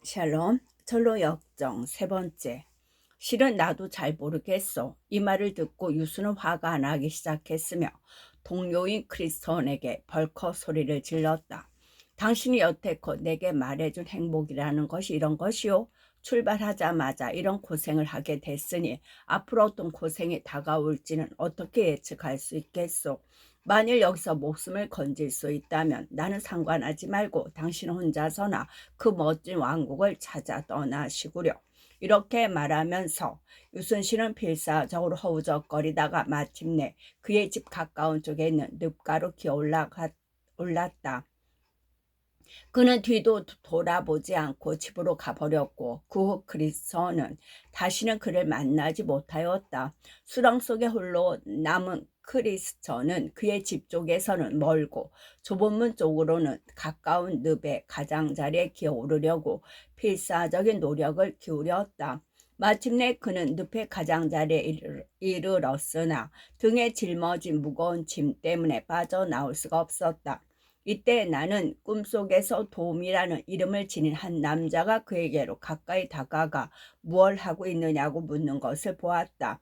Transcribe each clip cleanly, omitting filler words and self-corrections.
샬롬, 절로 역정 세 번째. 실은 나도 잘 모르겠어. 이 말을 듣고 유수는 화가 안 나기 시작했으며 동료인 크리스톤에게 벌컥 소리를 질렀다. 당신이 여태껏 내게 말해준 행복이라는 것이 이런 것이요. 출발하자마자 이런 고생을 하게 됐으니 앞으로 어떤 고생이 다가올지는 어떻게 예측할 수 있겠소. 만일 여기서 목숨을 건질 수 있다면 나는 상관하지 말고 당신 혼자서나 그 멋진 왕국을 찾아 떠나시구려. 이렇게 말하면서 유순신은 필사적으로 허우적거리다가 마침내 그의 집 가까운 쪽에 있는 늪가로 기어 올랐다. 그는 뒤도 돌아보지 않고 집으로 가버렸고 그 후 크리스천은 다시는 그를 만나지 못하였다. 수렁 속에 홀로 남은 크리스천은 그의 집 쪽에서는 멀고 좁은 문 쪽으로는 가까운 늪의 가장자리에 기어오르려고 필사적인 노력을 기울였다. 마침내 그는 늪의 가장자리에 이르렀으나 등에 짊어진 무거운 짐 때문에 빠져나올 수가 없었다. 이때 나는 꿈속에서 돔이라는 이름을 지닌 한 남자가 그에게로 가까이 다가가 무얼 하고 있느냐고 묻는 것을 보았다.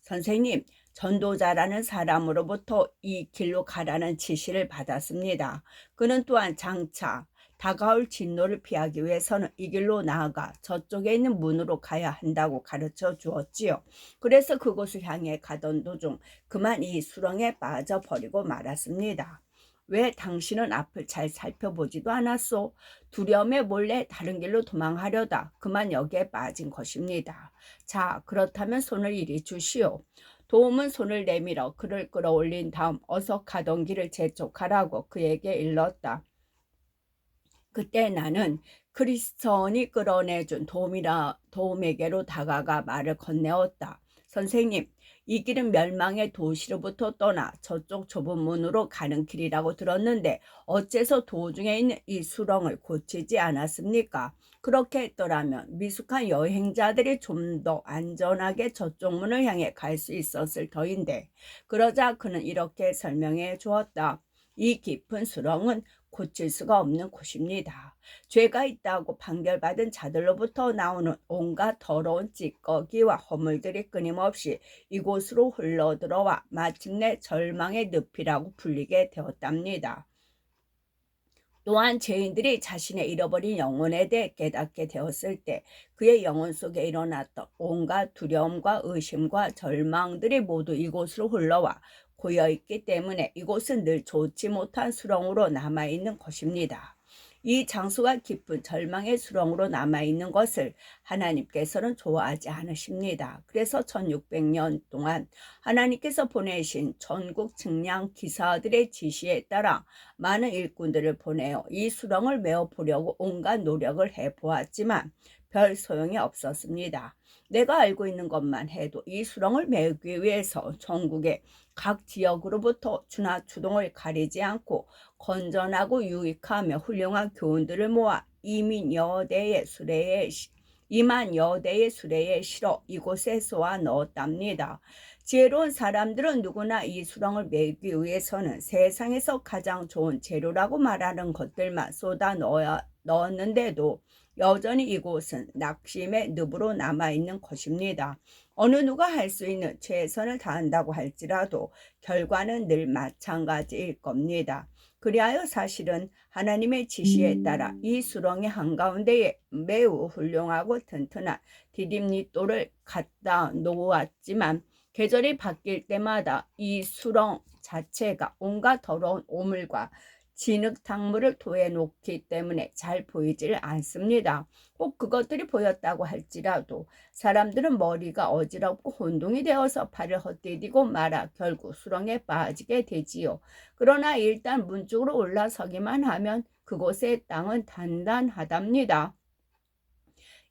선생님, 전도자라는 사람으로부터 이 길로 가라는 지시를 받았습니다. 그는 또한 장차 다가올 진노를 피하기 위해서는 이 길로 나아가 저쪽에 있는 문으로 가야 한다고 가르쳐 주었지요. 그래서 그곳을 향해 가던 도중 그만 이 수렁에 빠져버리고 말았습니다. 왜 당신은 앞을 잘 살펴보지도 않았소? 두려움에 몰래 다른 길로 도망하려다 그만 여기에 빠진 것입니다. 자, 그렇다면 손을 이리 주시오. 도움은 손을 내밀어 그를 끌어올린 다음 어서 가던 길을 재촉하라고 그에게 일렀다. 그때 나는 크리스천이 끌어내준 도움에게로 다가가 말을 건네었다. 선생님, 이 길은 멸망의 도시로부터 떠나 저쪽 좁은 문으로 가는 길이라고 들었는데 어째서 도중에 있는 이 수렁을 고치지 않았습니까? 그렇게 했더라면 미숙한 여행자들이 좀 더 안전하게 저쪽 문을 향해 갈 수 있었을 터인데. 그러자 그는 이렇게 설명해 주었다. 이 깊은 수렁은 고칠 수가 없는 곳입니다. 죄가 있다고 판결받은 자들로부터 나오는 온갖 더러운 찌꺼기와 허물들이 끊임없이 이곳으로 흘러들어와 마침내 절망의 늪이라고 불리게 되었답니다. 또한 죄인들이 자신의 잃어버린 영혼에 대해 깨닫게 되었을 때 그의 영혼 속에 일어났던 온갖 두려움과 의심과 절망들이 모두 이곳으로 흘러와 고여있기 때문에 이곳은 늘 좋지 못한 수렁으로 남아있는 것입니다. 이 장소가 깊은 절망의 수렁으로 남아있는 것을 하나님께서는 좋아하지 않으십니다. 그래서 1600년 동안 하나님께서 보내신 전국 측량 기사들의 지시에 따라 많은 일꾼들을 보내어 이 수렁을 메어보려고 온갖 노력을 해보았지만 별 소용이 없었습니다. 내가 알고 있는 것만 해도 이 수렁을 메우기 위해서 전국의 각 지역으로부터 주나 추동을 가리지 않고 건전하고 유익하며 훌륭한 교훈들을 모아 2만 여대의 수레에 실어 이곳에 쏘아 넣었답니다. 지혜로운 사람들은 누구나 이 수렁을 메기 위해서는 세상에서 가장 좋은 재료라고 말하는 것들만 쏟아 넣었는데도 여전히 이곳은 낙심의 늪으로 남아있는 것입니다. 어느 누가 할 수 있는 최선을 다한다고 할지라도 결과는 늘 마찬가지일 겁니다. 그리하여 사실은 하나님의 지시에 따라 이 수렁의 한가운데에 매우 훌륭하고 튼튼한 디딤돌을 갖다 놓았지만 계절이 바뀔 때마다 이 수렁 자체가 온갖 더러운 오물과 진흙탕물을 토해놓기 때문에 잘 보이질 않습니다. 꼭 그것들이 보였다고 할지라도 사람들은 머리가 어지럽고 혼동이 되어서 발을 헛디디고 말아 결국 수렁에 빠지게 되지요. 그러나 일단 문 쪽으로 올라서기만 하면 그곳의 땅은 단단하답니다.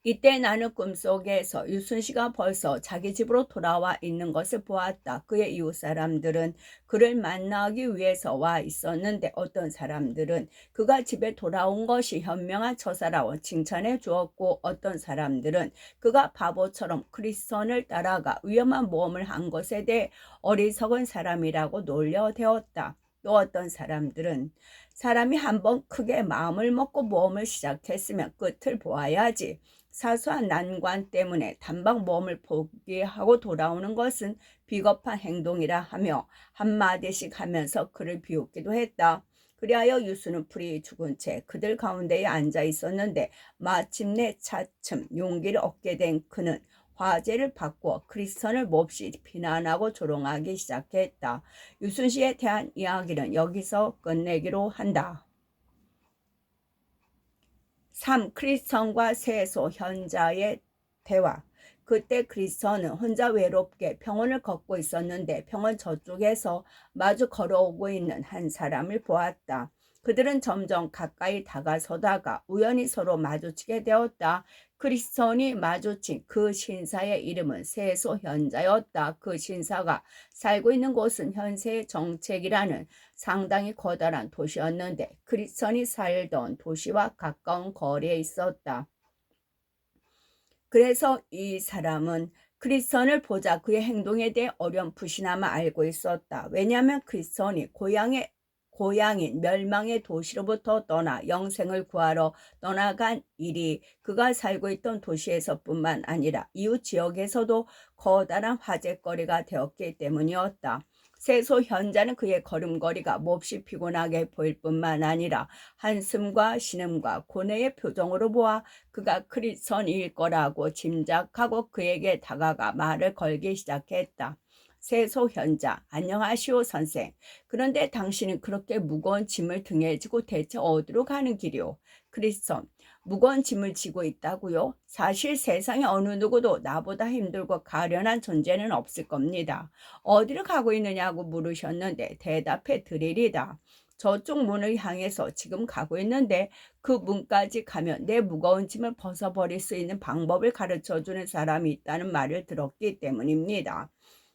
이때 나는 꿈속에서 유순씨가 벌써 자기 집으로 돌아와 있는 것을 보았다. 그의 이웃 사람들은 그를 만나기 위해서 와 있었는데 어떤 사람들은 그가 집에 돌아온 것이 현명한 처사라고 칭찬해 주었고 어떤 사람들은 그가 바보처럼 크리스천을 따라가 위험한 모험을 한 것에 대해 어리석은 사람이라고 놀려대었다. 또 어떤 사람들은 사람이 한번 크게 마음을 먹고 모험을 시작했으면 끝을 보아야지. 사소한 난관 때문에 단박 모험을 포기하고 돌아오는 것은 비겁한 행동이라 하며 한마디씩 하면서 그를 비웃기도 했다. 그리하여 유수는 풀이 죽은 채 그들 가운데에 앉아 있었는데 마침내 차츰 용기를 얻게 된 그는 화제를 바꾸어 크리스천을 몹시 비난하고 조롱하기 시작했다. 유순씨에 대한 이야기는 여기서 끝내기로 한다. 3. 크리스천과 세소 현자의 대화. 그때 크리스천은 혼자 외롭게 병원을 걷고 있었는데 병원 저쪽에서 마주 걸어오고 있는 한 사람을 보았다. 그들은 점점 가까이 다가서다가 우연히 서로 마주치게 되었다. 크리스천이 마주친 그 신사의 이름은 세소 현자였다. 그 신사가 살고 있는 곳은 현세의 정책이라는 상당히 커다란 도시였는데 크리스천이 살던 도시와 가까운 거리에 있었다. 그래서 이 사람은 크리스천을 보자 그의 행동에 대해 어렴풋이나마 알고 있었다. 왜냐하면 크리스천이 고향인 멸망의 도시로부터 떠나 영생을 구하러 떠나간 일이 그가 살고 있던 도시에서뿐만 아니라 이웃 지역에서도 커다란 화제거리가 되었기 때문이었다. 세소 현자는 그의 걸음걸이가 몹시 피곤하게 보일 뿐만 아니라 한숨과 신음과 고뇌의 표정으로 보아 그가 크리스천일 거라고 짐작하고 그에게 다가가 말을 걸기 시작했다. 세소 현자, 안녕하시오 선생. 그런데 당신은 그렇게 무거운 짐을 등에 지고 대체 어디로 가는 길이오? 크리스천, 무거운 짐을 지고 있다고요? 사실 세상에 어느 누구도 나보다 힘들고 가련한 존재는 없을 겁니다. 어디로 가고 있느냐고 물으셨는데 대답해 드리리다. 저쪽 문을 향해서 지금 가고 있는데 그 문까지 가면 내 무거운 짐을 벗어버릴 수 있는 방법을 가르쳐주는 사람이 있다는 말을 들었기 때문입니다.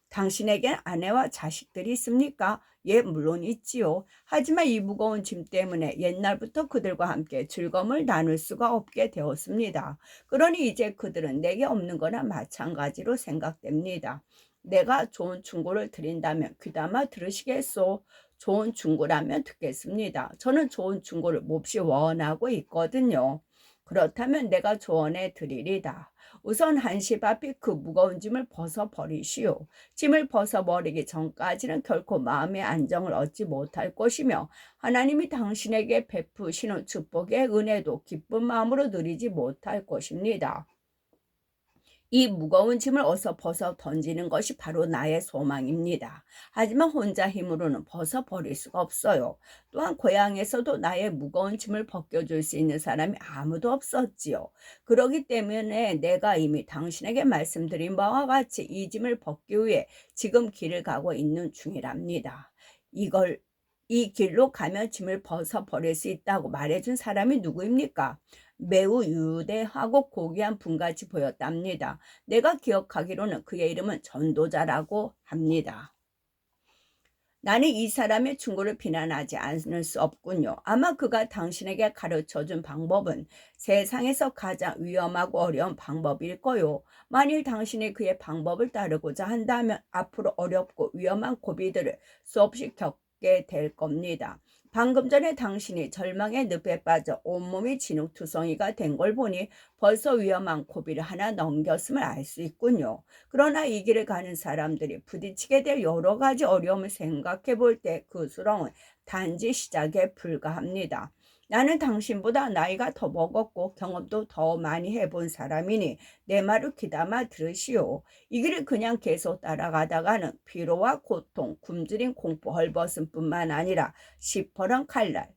당신에겐 아내와 자식들이 있습니까? 예, 물론 있지요. 하지만 이 무거운 짐 때문에 옛날부터 그들과 함께 즐거움을 나눌 수가 없게 되었습니다. 그러니 이제 그들은 내게 없는 거나 마찬가지로 생각됩니다. 내가 좋은 충고를 드린다면 귀담아 들으시겠소? 좋은 충고라면 듣겠습니다. 저는 좋은 충고를 몹시 원하고 있거든요. 그렇다면 내가 조언해 드리리다. 우선 한시바삐 그 무거운 짐을 벗어버리시오. 짐을 벗어버리기 전까지는 결코 마음의 안정을 얻지 못할 것이며 하나님이 당신에게 베푸시는 축복의 은혜도 기쁜 마음으로 누리지 못할 것입니다. 이 무거운 짐을 어서 벗어 던지는 것이 바로 나의 소망입니다. 하지만 혼자 힘으로는 벗어 버릴 수가 없어요. 또한 고향에서도 나의 무거운 짐을 벗겨줄 수 있는 사람이 아무도 없었지요. 그러기 때문에 내가 이미 당신에게 말씀드린 바와 같이 이 짐을 벗기 위해 지금 길을 가고 있는 중이랍니다. 이 길로 가면 짐을 벗어 버릴 수 있다고 말해준 사람이 누구입니까? 매우 유대하고 고귀한 분같이 보였답니다. 내가 기억하기로는 그의 이름은 전도자라고 합니다. 나는 이 사람의 충고를 비난하지 않을 수 없군요. 아마 그가 당신에게 가르쳐준 방법은 세상에서 가장 위험하고 어려운 방법일 거요. 만일 당신이 그의 방법을 따르고자 한다면 앞으로 어렵고 위험한 고비들을 수없이 겪게 될 겁니다. 방금 전에 당신이 절망의 늪에 빠져 온몸이 진흙투성이가 된 걸 보니 벌써 위험한 고비를 하나 넘겼음을 알 수 있군요. 그러나 이 길을 가는 사람들이 부딪히게 될 여러 가지 어려움을 생각해 볼 때 그 수렁은 단지 시작에 불과합니다. 나는 당신보다 나이가 더 먹었고 경험도 더 많이 해본 사람이니 내 말을 귀담아 들으시오. 이 길을 그냥 계속 따라가다가는 피로와 고통, 굶주린 공포, 헐벗음뿐만 아니라 시퍼런 칼날,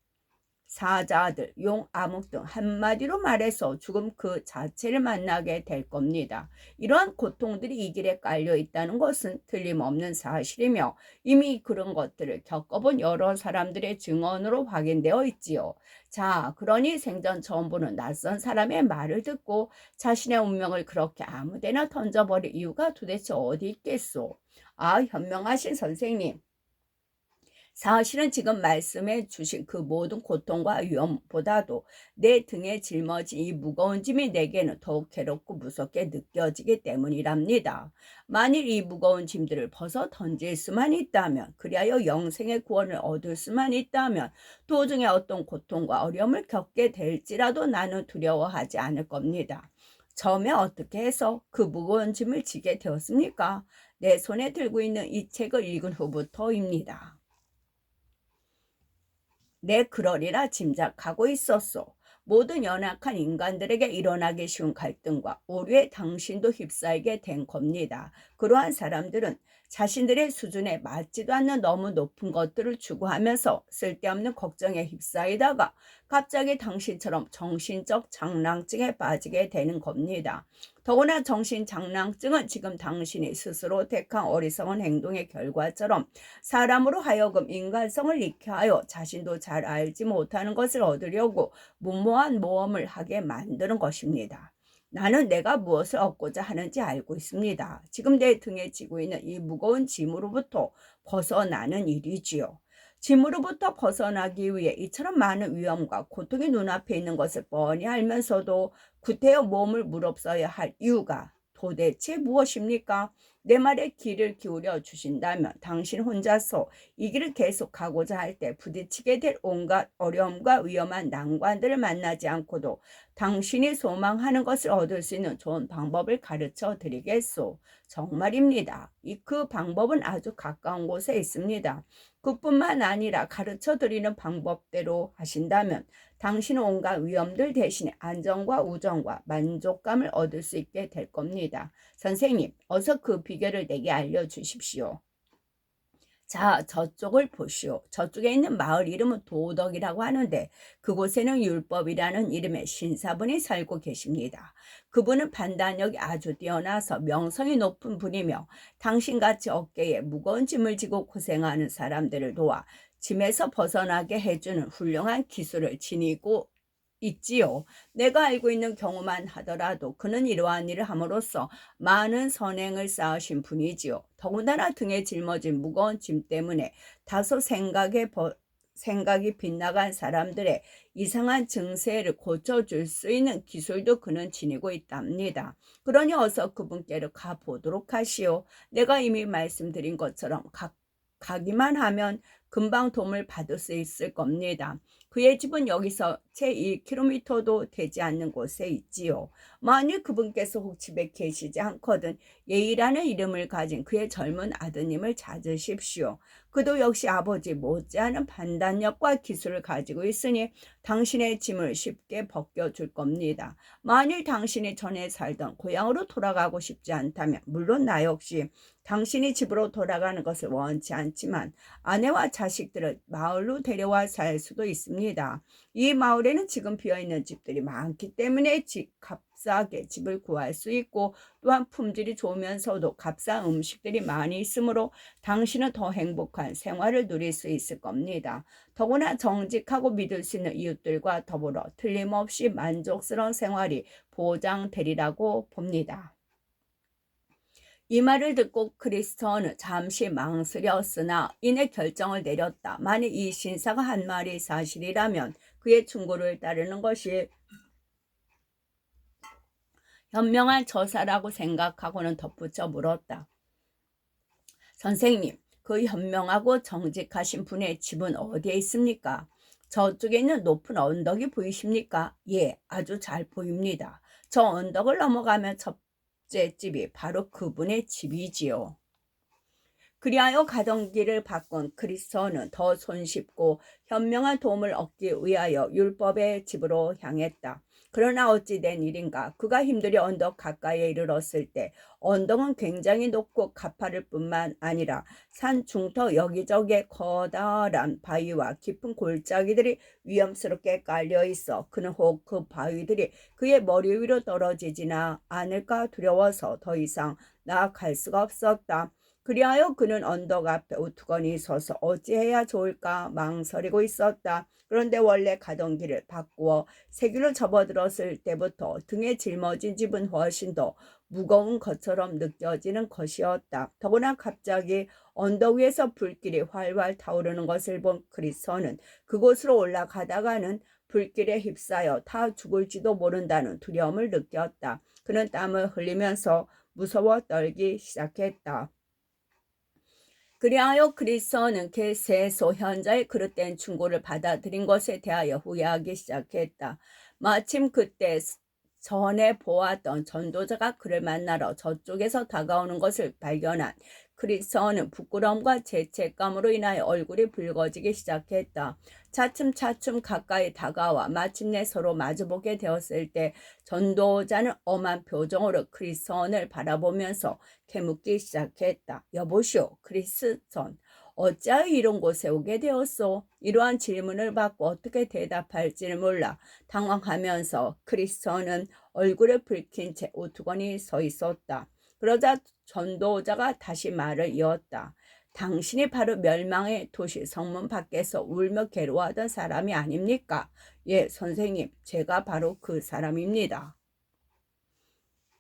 사자들, 용, 암흑 등 한마디로 말해서 죽음 그 자체를 만나게 될 겁니다. 이러한 고통들이 이 길에 깔려 있다는 것은 틀림없는 사실이며 이미 그런 것들을 겪어본 여러 사람들의 증언으로 확인되어 있지요. 자, 그러니 생전 처음 보는 낯선 사람의 말을 듣고 자신의 운명을 그렇게 아무데나 던져버릴 이유가 도대체 어디 있겠소? 아, 현명하신 선생님. 사실은 지금 말씀해 주신 그 모든 고통과 위험보다도 내 등에 짊어진 이 무거운 짐이 내게는 더욱 괴롭고 무섭게 느껴지기 때문이랍니다. 만일 이 무거운 짐들을 벗어 던질 수만 있다면, 그리하여 영생의 구원을 얻을 수만 있다면 도중에 어떤 고통과 어려움을 겪게 될지라도 나는 두려워하지 않을 겁니다. 처음에 어떻게 해서 그 무거운 짐을 지게 되었습니까? 내 손에 들고 있는 이 책을 읽은 후부터입니다. 내 그러리라 짐작하고 있었소. 모든 연약한 인간들에게 일어나기 쉬운 갈등과 오류에 당신도 휩싸이게 된 겁니다. 그러한 사람들은 자신들의 수준에 맞지도 않는 너무 높은 것들을 추구하면서 쓸데없는 걱정에 휩싸이다가 갑자기 당신처럼 정신적 장난증에 빠지게 되는 겁니다. 더구나 정신장난증은 지금 당신이 스스로 택한 어리석은 행동의 결과처럼 사람으로 하여금 인간성을 잃게 하여 자신도 잘 알지 못하는 것을 얻으려고 무모한 모험을 하게 만드는 것입니다. 나는 내가 무엇을 얻고자 하는지 알고 있습니다. 지금 내 등에 지고 있는 이 무거운 짐으로부터 벗어나는 일이지요. 짐으로부터 벗어나기 위해 이처럼 많은 위험과 고통이 눈앞에 있는 것을 뻔히 알면서도 구태여 몸을 무릅써야 할 이유가 도대체 무엇입니까? 내 말에 귀를 기울여 주신다면 당신 혼자서 이 길을 계속 가고자 할 때 부딪히게 될 온갖 어려움과 위험한 난관들을 만나지 않고도 당신이 소망하는 것을 얻을 수 있는 좋은 방법을 가르쳐 드리겠소. 정말입니다. 그 방법은 아주 가까운 곳에 있습니다. 그뿐만 아니라 가르쳐 드리는 방법대로 하신다면 당신은 온갖 위험들 대신에 안정과 우정과 만족감을 얻을 수 있게 될 겁니다. 선생님, 어서 그 비결을 내게 알려주십시오. 자, 저쪽을 보시오. 저쪽에 있는 마을 이름은 도덕이라고 하는데 그곳에는 율법이라는 이름의 신사분이 살고 계십니다. 그분은 판단력이 아주 뛰어나서 명성이 높은 분이며 당신같이 어깨에 무거운 짐을 지고 고생하는 사람들을 도와 짐에서 벗어나게 해주는 훌륭한 기술을 지니고 있지요. 내가 알고 있는 경우만 하더라도 그는 이러한 일을 함으로써 많은 선행을 쌓으신 분이지요. 더군다나 등에 짊어진 무거운 짐 때문에 다소 생각이 빗나간 사람들의 이상한 증세를 고쳐줄 수 있는 기술도 그는 지니고 있답니다. 그러니 어서 그분께로 가보도록 하시오. 내가 이미 말씀드린 것처럼 가기만 하면 금방 도움을 받을 수 있을 겁니다. 그의 집은 여기서 채 1km도 되지 않는 곳에 있지요. 만일 그분께서 혹 집에 계시지 않거든 예의라는 이름을 가진 그의 젊은 아드님을 찾으십시오. 그도 역시 아버지 못지않은 판단력과 기술을 가지고 있으니 당신의 짐을 쉽게 벗겨줄 겁니다. 만일 당신이 전에 살던 고향으로 돌아가고 싶지 않다면 물론 나 역시 당신이 집으로 돌아가는 것을 원치 않지만 아내와 자식들을 마을로 데려와 살 수도 있습니다. 이 마을에는 지금 비어있는 집들이 많기 때문에 값싸게 집을 구할 수 있고 또한 품질이 좋으면서도 값싼 음식들이 많이 있으므로 당신은 더 행복한 생활을 누릴 수 있을 겁니다. 더구나 정직하고 믿을 수 있는 이웃들과 더불어 틀림없이 만족스러운 생활이 보장되리라고 봅니다. 이 말을 듣고 크리스토는 잠시 망설였으나 이내 결정을 내렸다. 만일 이 신사가 한 말이 사실이라면 그의 충고를 따르는 것이 현명한 처사라고 생각하고는 덧붙여 물었다. 선생님, 그 현명하고 정직하신 분의 집은 어디에 있습니까? 저쪽에 있는 높은 언덕이 보이십니까? 예, 아주 잘 보입니다. 저 언덕을 넘어가면 첫 집이 바로 그분의 집이지요. 그리하여 가던 길을 바꾼 크리스토는 더 손쉽고 현명한 도움을 얻기 위하여 율법의 집으로 향했다. 그러나 어찌 된 일인가 그가 힘들이 언덕 가까이에 이르렀을 때 언덕은 굉장히 높고 가파를 뿐만 아니라 산 중터 여기저기에 커다란 바위와 깊은 골짜기들이 위험스럽게 깔려 있어 그는 혹 그 바위들이 그의 머리 위로 떨어지지나 않을까 두려워서 더 이상 나아갈 수가 없었다. 그리하여 그는 언덕 앞에 우두커니 서서 어찌해야 좋을까 망설이고 있었다. 그런데 원래 가던 길을 바꾸어 새 길로 접어들었을 때부터 등에 짊어진 짐은 훨씬 더 무거운 것처럼 느껴지는 것이었다. 더구나 갑자기 언덕 위에서 불길이 활활 타오르는 것을 본 크리스천은 그곳으로 올라가다가는 불길에 휩싸여 다 죽을지도 모른다는 두려움을 느꼈다. 그는 땀을 흘리면서 무서워 떨기 시작했다. 그리하여 크리스천은 새 소현자의 그릇된 충고를 받아들인 것에 대하여 후회하기 시작했다. 마침 그때 전에 보았던 전도자가 그를 만나러 저쪽에서 다가오는 것을 발견한 크리스천은 부끄러움과 죄책감으로 인하여 얼굴이 붉어지기 시작했다. 차츰차츰 가까이 다가와 마침내 서로 마주보게 되었을 때 전도자는 엄한 표정으로 크리스천을 바라보면서 캐묻기 시작했다. 여보시오, 크리스천. 어찌하여 이런 곳에 오게 되었소? 이러한 질문을 받고 어떻게 대답할지를 몰라 당황하면서 크리스천은 얼굴에 붉힌 채 우두커니 서 있었다. 그러자 전도자가 다시 말을 이었다. 당신이 바로 멸망의 도시 성문 밖에서 울며 괴로워하던 사람이 아닙니까? 예, 선생님, 제가 바로 그 사람입니다.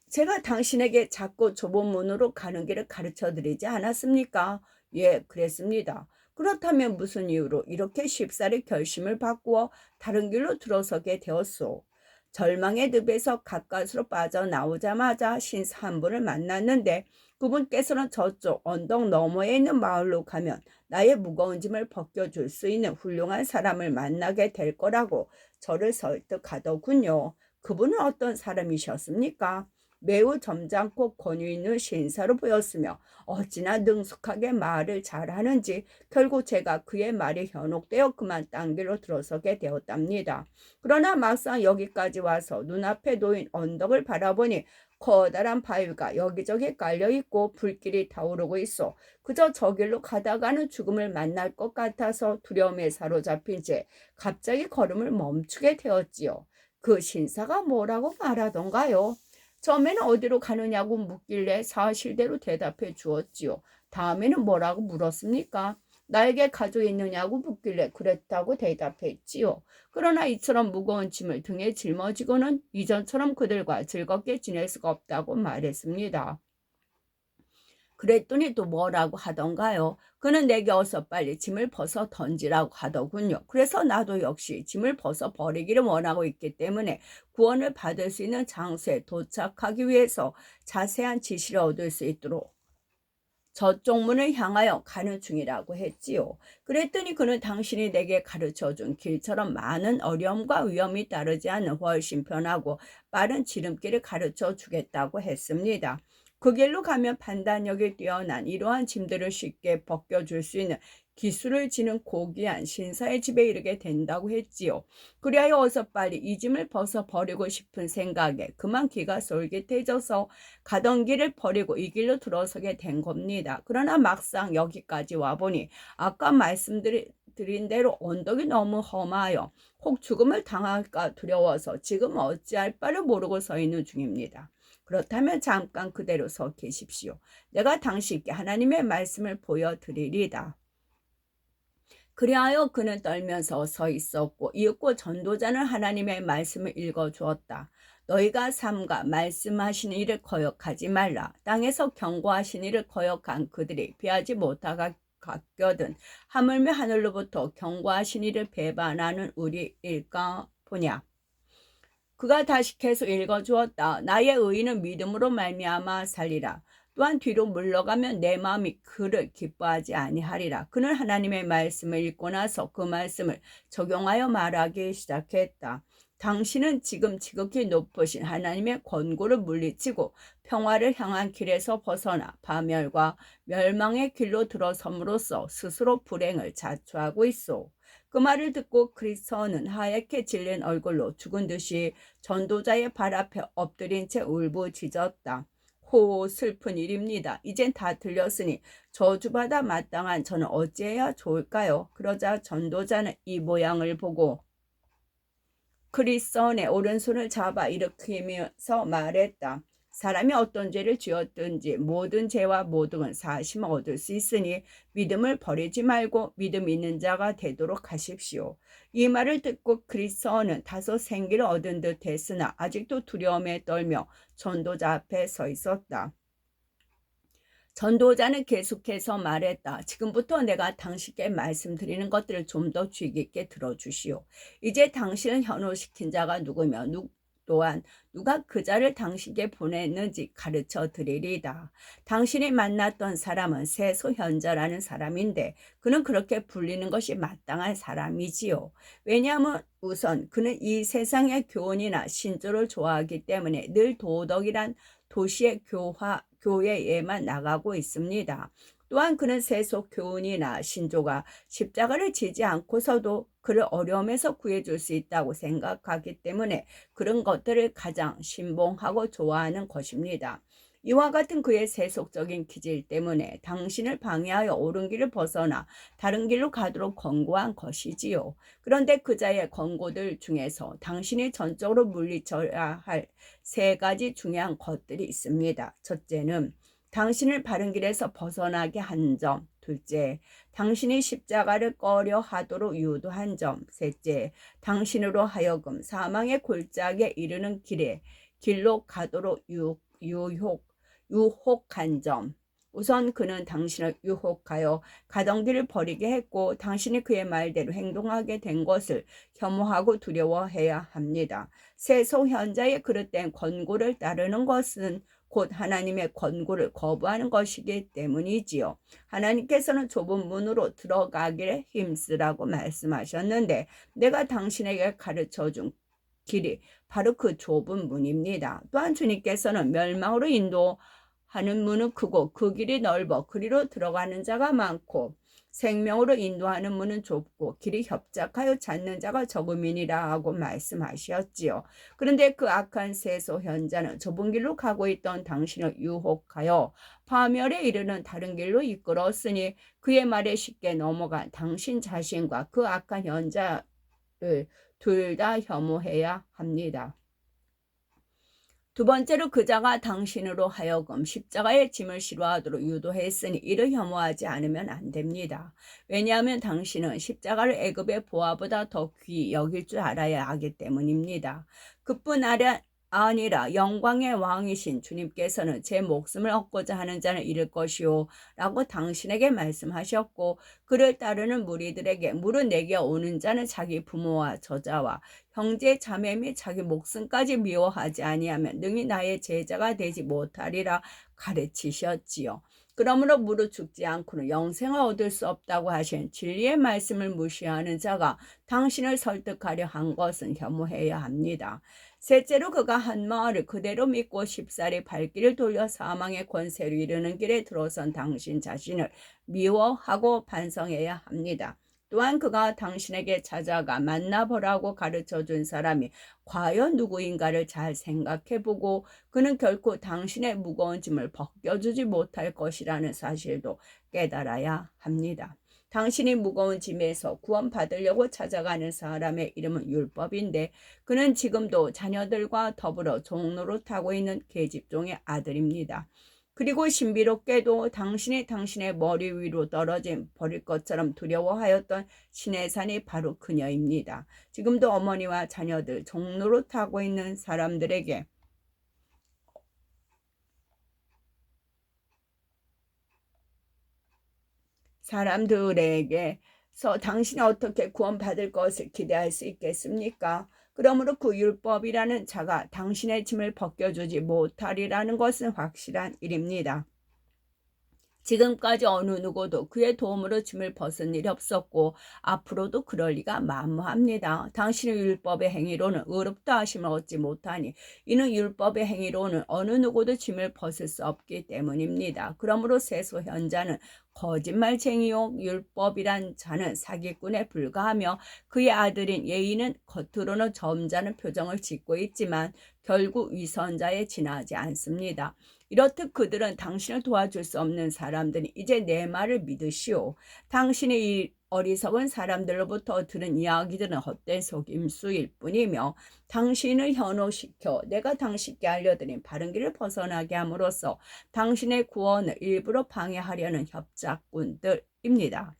제가 당신에게 작고 좁은 문으로 가는 길을 가르쳐 드리지 않았습니까? 예, 그랬습니다. 그렇다면 무슨 이유로 이렇게 쉽사리 결심을 바꾸어 다른 길로 들어서게 되었소? 절망의 늪에서 가까스로 빠져나오자마자 신사 한 분을 만났는데 그분께서는 저쪽 언덕 너머에 있는 마을로 가면 나의 무거운 짐을 벗겨줄 수 있는 훌륭한 사람을 만나게 될 거라고 저를 설득하더군요. 그분은 어떤 사람이셨습니까? 매우 점잖고 권위 있는 신사로 보였으며 어찌나 능숙하게 말을 잘하는지 결국 제가 그의 말이 현혹되어 그만 딴 길로 들어서게 되었답니다. 그러나 막상 여기까지 와서 눈앞에 놓인 언덕을 바라보니 커다란 바위가 여기저기 깔려있고 불길이 타오르고 있어 그저 저 길로 가다가는 죽음을 만날 것 같아서 두려움에 사로잡힌 채 갑자기 걸음을 멈추게 되었지요. 그 신사가 뭐라고 말하던가요? 처음에는 어디로 가느냐고 묻길래 사실대로 대답해 주었지요. 다음에는 뭐라고 물었습니까? 나에게 가족이 있느냐고 묻길래 그랬다고 대답했지요. 그러나 이처럼 무거운 짐을 등에 짊어지고는 이전처럼 그들과 즐겁게 지낼 수가 없다고 말했습니다. 그랬더니 또 뭐라고 하던가요? 그는 내게 어서 빨리 짐을 벗어 던지라고 하더군요. 그래서 나도 역시 짐을 벗어 버리기를 원하고 있기 때문에 구원을 받을 수 있는 장소에 도착하기 위해서 자세한 지시를 얻을 수 있도록 저쪽 문을 향하여 가는 중이라고 했지요. 그랬더니 그는 당신이 내게 가르쳐준 길처럼 많은 어려움과 위험이 따르지 않는 훨씬 편하고 빠른 지름길을 가르쳐 주겠다고 했습니다. 그 길로 가면 판단력이 뛰어난 이러한 짐들을 쉽게 벗겨줄 수 있는 기술을 지닌 고귀한 신사의 집에 이르게 된다고 했지요. 그리하여 어서 빨리 이 짐을 벗어 버리고 싶은 생각에 그만 귀가 솔깃해져서 가던 길을 버리고 이 길로 들어서게 된 겁니다. 그러나 막상 여기까지 와보니 아까 말씀드린 대로 언덕이 너무 험하여 혹 죽음을 당할까 두려워서 지금 어찌할 바를 모르고 서 있는 중입니다. 그렇다면 잠깐 그대로 서 계십시오. 내가 당신께 하나님의 말씀을 보여드리리다. 그리하여 그는 떨면서 서 있었고 이윽고 전도자는 하나님의 말씀을 읽어주었다. 너희가 삼가 말씀하신 일을 거역하지 말라. 땅에서 경고하신 일을 거역한 그들이 피하지 못하거든 하물며 하늘로부터 경고하신 일을 배반하는 우리일까 보냐. 그가 다시 계속 읽어주었다. 나의 의인은 믿음으로 말미암아 살리라. 또한 뒤로 물러가면 내 마음이 그를 기뻐하지 아니하리라. 그는 하나님의 말씀을 읽고 나서 그 말씀을 적용하여 말하기 시작했다. 당신은 지금 지극히 높으신 하나님의 권고를 물리치고 평화를 향한 길에서 벗어나 파멸과 멸망의 길로 들어섬으로써 스스로 불행을 자초하고 있소. 그 말을 듣고 크리스천은 하얗게 질린 얼굴로 죽은 듯이 전도자의 발 앞에 엎드린 채 울부짖었다. 호, 슬픈 일입니다. 이젠 다 들렸으니 저주받아 마땅한 저는 어찌해야 좋을까요? 그러자 전도자는 이 모양을 보고 크리스천의 오른손을 잡아 일으키면서 말했다. 사람이 어떤 죄를 지었든지 모든 죄와 모든 사심을 얻을 수 있으니 믿음을 버리지 말고 믿음 있는 자가 되도록 하십시오. 이 말을 듣고 그리스도는 다소 생기를 얻은 듯 했으나 아직도 두려움에 떨며 전도자 앞에 서 있었다. 전도자는 계속해서 말했다. 지금부터 내가 당신께 말씀드리는 것들을 좀 더 주의 깊게 들어주시오. 이제 당신을 현혹시킨 자가 누구며 또한 누가 그 자를 당신께 보냈는지 가르쳐 드리리다. 당신이 만났던 사람은 세소현자라는 사람인데 그는 그렇게 불리는 것이 마땅한 사람이지요. 왜냐하면 우선 그는 이 세상의 교훈이나 신조를 좋아하기 때문에 늘 도덕이란 도시의 교회에만 나가고 있습니다. 또한 그는 세속 교훈이나 신조가 십자가를 지지 않고서도 그를 어려움에서 구해줄 수 있다고 생각하기 때문에 그런 것들을 가장 신봉하고 좋아하는 것입니다. 이와 같은 그의 세속적인 기질 때문에 당신을 방해하여 옳은 길을 벗어나 다른 길로 가도록 권고한 것이지요. 그런데 그자의 권고들 중에서 당신이 전적으로 물리쳐야 할 세 가지 중요한 것들이 있습니다. 첫째는 당신을 바른 길에서 벗어나게 한 점, 둘째, 당신이 십자가를 꺼려 하도록 유도한 점, 셋째, 당신으로 하여금 사망의 골짜기에 이르는 길로 가도록 유혹한 점. 우선 그는 당신을 유혹하여 가던 길을 버리게 했고 당신이 그의 말대로 행동하게 된 것을 혐오하고 두려워해야 합니다. 세속현자의 그릇된 권고를 따르는 것은 곧 하나님의 권고를 거부하는 것이기 때문이지요. 하나님께서는 좁은 문으로 들어가기를 힘쓰라고 말씀하셨는데 내가 당신에게 가르쳐준 길이 바로 그 좁은 문입니다. 또한 주님께서는 멸망으로 인도하는 문은 크고 그 길이 넓어 그리로 들어가는 자가 많고 생명으로 인도하는 문은 좁고 길이 협착하여 찾는 자가 적음이니라 하고 말씀하셨지요. 그런데 그 악한 세소현자는 좁은 길로 가고 있던 당신을 유혹하여 파멸에 이르는 다른 길로 이끌었으니 그의 말에 쉽게 넘어간 당신 자신과 그 악한 현자를 둘 다 혐오해야 합니다. 두 번째로 그자가 당신으로 하여금 십자가의 짐을 싫어하도록 유도했으니 이를 혐오하지 않으면 안 됩니다. 왜냐하면 당신은 십자가를 애굽의 보화보다 더 귀히 여길 줄 알아야 하기 때문입니다. 그뿐 아니라 영광의 왕이신 주님께서는 제 목숨을 얻고자 하는 자는 잃을 것이요 라고 당신에게 말씀하셨고 그를 따르는 무리들에게 무릇 내게 오는 자는 자기 부모와 저자와 형제 자매 및 자기 목숨까지 미워하지 아니하면 능히 나의 제자가 되지 못하리라 가르치셨지요. 그러므로 무릇 죽지 않고는 영생을 얻을 수 없다고 하신 진리의 말씀을 무시하는 자가 당신을 설득하려 한 것은 혐오해야 합니다. 셋째로 그가 한 말을 그대로 믿고 쉽사리 발길을 돌려 사망의 권세로 이르는 길에 들어선 당신 자신을 미워하고 반성해야 합니다. 또한 그가 당신에게 찾아가 만나보라고 가르쳐준 사람이 과연 누구인가를 잘 생각해보고 그는 결코 당신의 무거운 짐을 벗겨주지 못할 것이라는 사실도 깨달아야 합니다. 당신이 무거운 짐에서 구원받으려고 찾아가는 사람의 이름은 율법인데 그는 지금도 자녀들과 더불어 종노릇하고 있는 계집종의 아들입니다. 그리고 신비롭게도 당신이 당신의 머리 위로 떨어진 버릴 것처럼 두려워하였던 신의 산이 바로 그녀입니다. 지금도 어머니와 자녀들 종노릇하고 있는 사람들에게 당신이 어떻게 구원받을 것을 기대할 수 있겠습니까? 그러므로 그 율법이라는 자가 당신의 짐을 벗겨주지 못하리라는 것은 확실한 일입니다. 지금까지 어느 누구도 그의 도움으로 짐을 벗은 일이 없었고 앞으로도 그럴 리가 만무합니다. 당신의 율법의 행위로는 의롭다 하심을 얻지 못하니 이는 율법의 행위로는 어느 누구도 짐을 벗을 수 없기 때문입니다. 그러므로 세소현자는 거짓말쟁이요 율법이란 자는 사기꾼에 불과하며 그의 아들인 예인은 겉으로는 점잖은 표정을 짓고 있지만 결국 위선자에 지나지 않습니다. 이렇듯 그들은 당신을 도와줄 수 없는 사람들이 이제 내 말을 믿으시오. 당신의 이 어리석은 사람들로부터 들은 이야기들은 헛된 속임수일 뿐이며 당신을 현혹시켜 내가 당신께 알려드린 바른 길을 벗어나게 함으로써 당신의 구원을 일부러 방해하려는 협작꾼들입니다.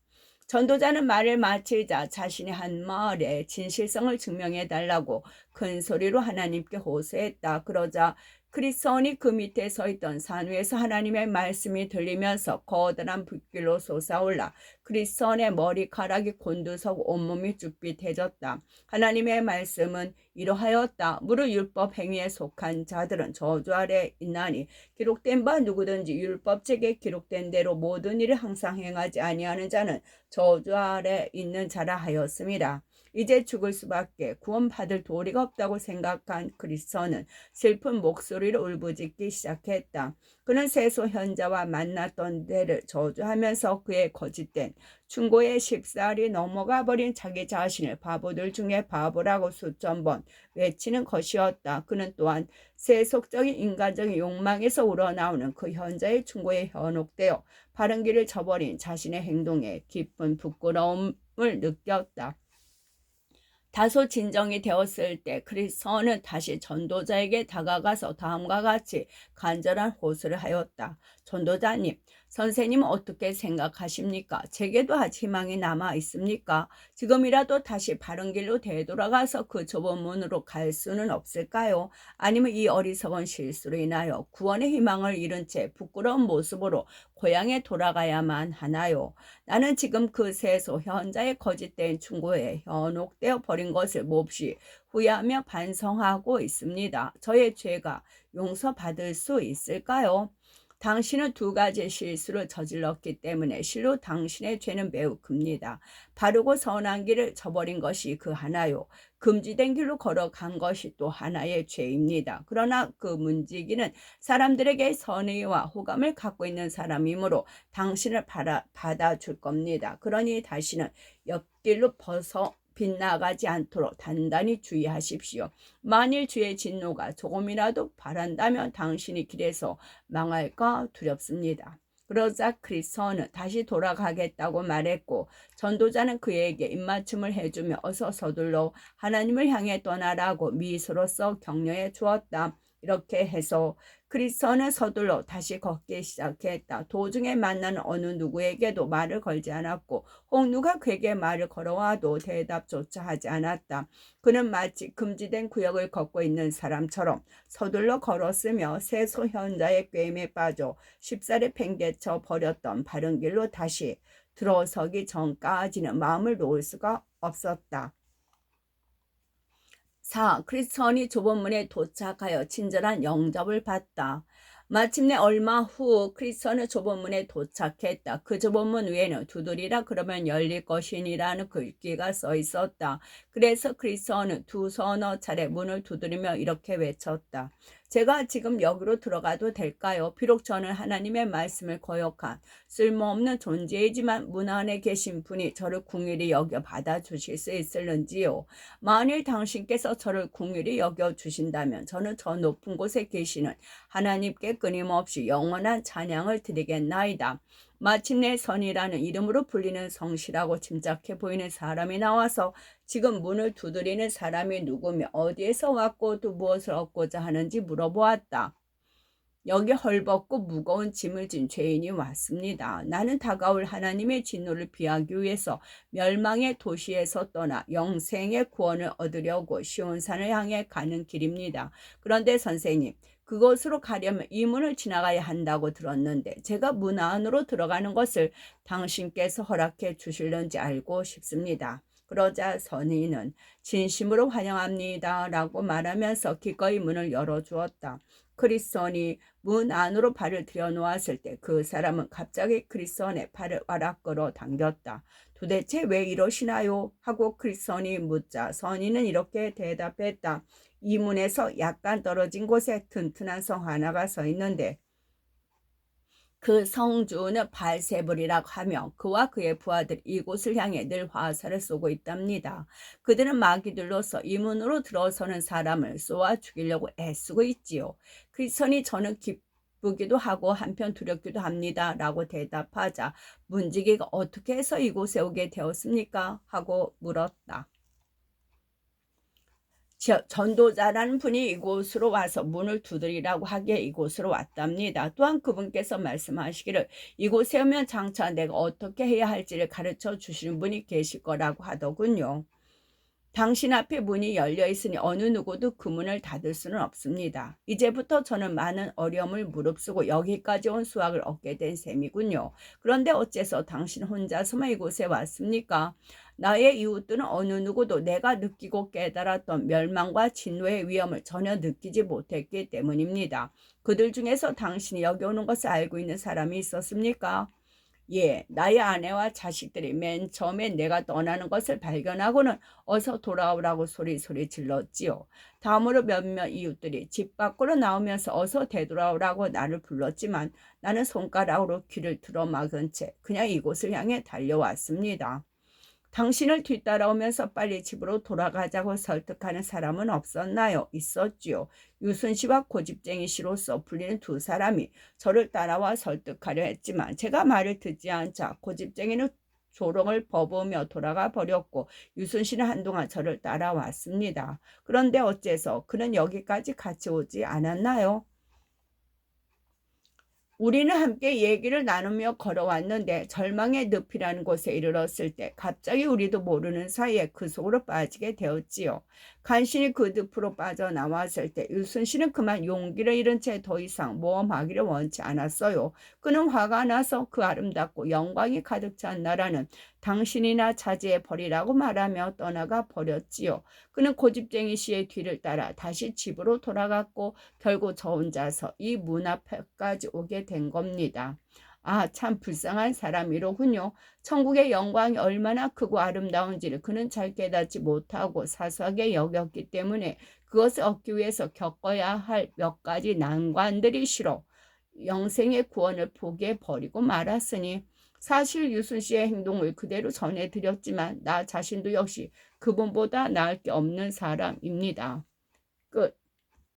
전도자는 말을 마치자 자신이 한 말의 진실성을 증명해달라고 큰 소리로 하나님께 호소했다. 그러자 크리스천이 그 밑에 서 있던 산 위에서 하나님의 말씀이 들리면서 거대한 불길로 솟아올라 크리스천의 머리카락이 곤두서고 온몸이 죽빗해졌다. 하나님의 말씀은 이러하였다. 무릇 율법 행위에 속한 자들은 저주 아래 있나니 기록된 바 누구든지 율법책에 기록된 대로 모든 일을 항상 행하지 아니하는 자는 저주 아래 있는 자라 하였습니다. 이제 죽을 수밖에 구원받을 도리가 없다고 생각한 크리스천은 슬픈 목소리로 울부짖기 시작했다. 그는 세소 현자와 만났던 데를 저주하면서 그의 거짓된 충고에 쉽사리 넘어가 버린 자기 자신을 바보들 중에 바보라고 수천 번 외치는 것이었다. 그는 또한 세속적인 인간적인 욕망에서 우러나오는 그 현자의 충고에 현혹되어 바른 길을 저버린 자신의 행동에 깊은 부끄러움을 느꼈다. 다소 진정이 되었을 때 크리스천은 다시 전도자에게 다가가서 다음과 같이 간절한 호소를 하였다. 전도자님, 선생님은 어떻게 생각하십니까? 제게도 아직 희망이 남아 있습니까? 지금이라도 다시 바른 길로 되돌아가서 그 좁은 문으로 갈 수는 없을까요? 아니면 이 어리석은 실수로 인하여 구원의 희망을 잃은 채 부끄러운 모습으로 고향에 돌아가야만 하나요? 나는 지금 그 세소 현자의 거짓된 충고에 현혹되어 버린 것을 몹시 후회하며 반성하고 있습니다. 저의 죄가 용서받을 수 있을까요? 당신은 두 가지 실수를 저질렀기 때문에 실로 당신의 죄는 매우 큽니다. 바르고 선한 길을 저버린 것이 그 하나요. 금지된 길로 걸어간 것이 또 하나의 죄입니다. 그러나 그 문지기는 사람들에게 선의와 호감을 갖고 있는 사람이므로 당신을 받아줄 겁니다. 그러니 다시는 옆길로 벗어 빗나가지 않도록 단단히 주의하십시오. 만일 주의 진노가 조금이라도 바란다면 당신이 길에서 망할까 두렵습니다. 그러자 크리스천은 다시 돌아가겠다고 말했고 전도자는 그에게 입맞춤을 해주며 어서 서둘러 하나님을 향해 떠나라고 미소로써 격려해 주었다. 이렇게 해서 크리스천은 서둘러 다시 걷기 시작했다. 도중에 만난 어느 누구에게도 말을 걸지 않았고 혹 누가 그에게 말을 걸어와도 대답조차 하지 않았다. 그는 마치 금지된 구역을 걷고 있는 사람처럼 서둘러 걸었으며 세소 현자의 꾀임에 빠져 쉽사리 팽개쳐 버렸던 바른 길로 다시 들어서기 전까지는 마음을 놓을 수가 없었다. 4. 크리스천이 좁은 문에 도착하여 친절한 영접을 받다. 마침내 얼마 후 크리스천은 좁은 문에 도착했다. 그 좁은 문 위에는 두드리라 그러면 열릴 것이니라는 글귀가 써 있었다. 그래서 크리스천은 두서너 차례 문을 두드리며 이렇게 외쳤다. 제가 지금 여기로 들어가도 될까요? 비록 저는 하나님의 말씀을 거역한 쓸모없는 존재이지만 문 안에 계신 분이 저를 궁일이 여겨 받아주실 수 있을는지요? 만일 당신께서 저를 궁일이 여겨 주신다면 저는 저 높은 곳에 계시는 하나님께 끊임없이 영원한 찬양을 드리겠나이다. 마침내 선이라는 이름으로 불리는 성실하고 침착해 보이는 사람이 나와서 지금 문을 두드리는 사람이 누구며 어디에서 왔고 또 무엇을 얻고자 하는지 물어보았다. 여기 헐벗고 무거운 짐을 진 죄인이 왔습니다. 나는 다가올 하나님의 진노를 피하기 위해서 멸망의 도시에서 떠나 영생의 구원을 얻으려고 시온산을 향해 가는 길입니다. 그런데 선생님, 그곳으로 가려면 이 문을 지나가야 한다고 들었는데 제가 문 안으로 들어가는 것을 당신께서 허락해 주실는지 알고 싶습니다. 그러자 선인은 진심으로 환영합니다 라고 말하면서 기꺼이 문을 열어주었다. 크리스천이 문 안으로 발을 들여놓았을 때 그 사람은 갑자기 크리스천의 발을 와락 끌어 당겼다. 도대체 왜 이러시나요? 하고 크리스천이 묻자 선인은 이렇게 대답했다. 이 문에서 약간 떨어진 곳에 튼튼한 성 하나가 서 있는데 그 성주는 발세불이라고 하며 그와 그의 부하들이 이곳을 향해 늘 화살을 쏘고 있답니다. 그들은 마귀들로서 이 문으로 들어서는 사람을 쏘아 죽이려고 애쓰고 있지요. 크리스천이 저는 기쁘기도 하고 한편 두렵기도 합니다 라고 대답하자 문지기가 어떻게 해서 이곳에 오게 되었습니까? 하고 물었다. 전도자라는 분이 이곳으로 와서 문을 두드리라고 하기에 이곳으로 왔답니다. 또한 그분께서 말씀하시기를 이곳에 오면 장차 내가 어떻게 해야 할지를 가르쳐 주시는 분이 계실 거라고 하더군요. 당신 앞에 문이 열려 있으니 어느 누구도 그 문을 닫을 수는 없습니다. 이제부터 저는 많은 어려움을 무릅쓰고 여기까지 온 수확을 얻게 된 셈이군요. 그런데 어째서 당신 혼자서만 이곳에 왔습니까? 나의 이웃들은 어느 누구도 내가 느끼고 깨달았던 멸망과 진노의 위험을 전혀 느끼지 못했기 때문입니다. 그들 중에서 당신이 여기 오는 것을 알고 있는 사람이 있었습니까? 예, 나의 아내와 자식들이 맨 처음에 내가 떠나는 것을 발견하고는 어서 돌아오라고 소리소리 질렀지요. 다음으로 몇몇 이웃들이 집 밖으로 나오면서 어서 되돌아오라고 나를 불렀지만 나는 손가락으로 귀를 틀어막은 채 그냥 이곳을 향해 달려왔습니다. 당신을 뒤따라오면서 빨리 집으로 돌아가자고 설득하는 사람은 없었나요? 있었지요. 유순 씨와 고집쟁이 씨로서 불리는 두 사람이 저를 따라와 설득하려 했지만 제가 말을 듣지 않자 고집쟁이는 조롱을 퍼부으며 돌아가 버렸고 유순 씨는 한동안 저를 따라왔습니다. 그런데 어째서 그는 여기까지 같이 오지 않았나요? 우리는 함께 얘기를 나누며 걸어왔는데 절망의 늪이라는 곳에 이르렀을 때 갑자기 우리도 모르는 사이에 그 속으로 빠지게 되었지요. 간신히 그 늪으로 빠져나왔을 때 유순 씨는 그만 용기를 잃은 채 더 이상 모험하기를 원치 않았어요. 그는 화가 나서 그 아름답고 영광이 가득 찬 나라는 당신이나 차지해 버리라고 말하며 떠나가 버렸지요. 그는 고집쟁이 씨의 뒤를 따라 다시 집으로 돌아갔고 결국 저 혼자서 이 문 앞에까지 오게 된 겁니다. 아, 참 불쌍한 사람이로군요. 천국의 영광이 얼마나 크고 아름다운지를 그는 잘 깨닫지 못하고 사소하게 여겼기 때문에 그것을 얻기 위해서 겪어야 할 몇 가지 난관들이 싫어 영생의 구원을 포기해버리고 말았으니 사실 유순 씨의 행동을 그대로 전해드렸지만 나 자신도 역시 그분보다 나을 게 없는 사람입니다. 끝.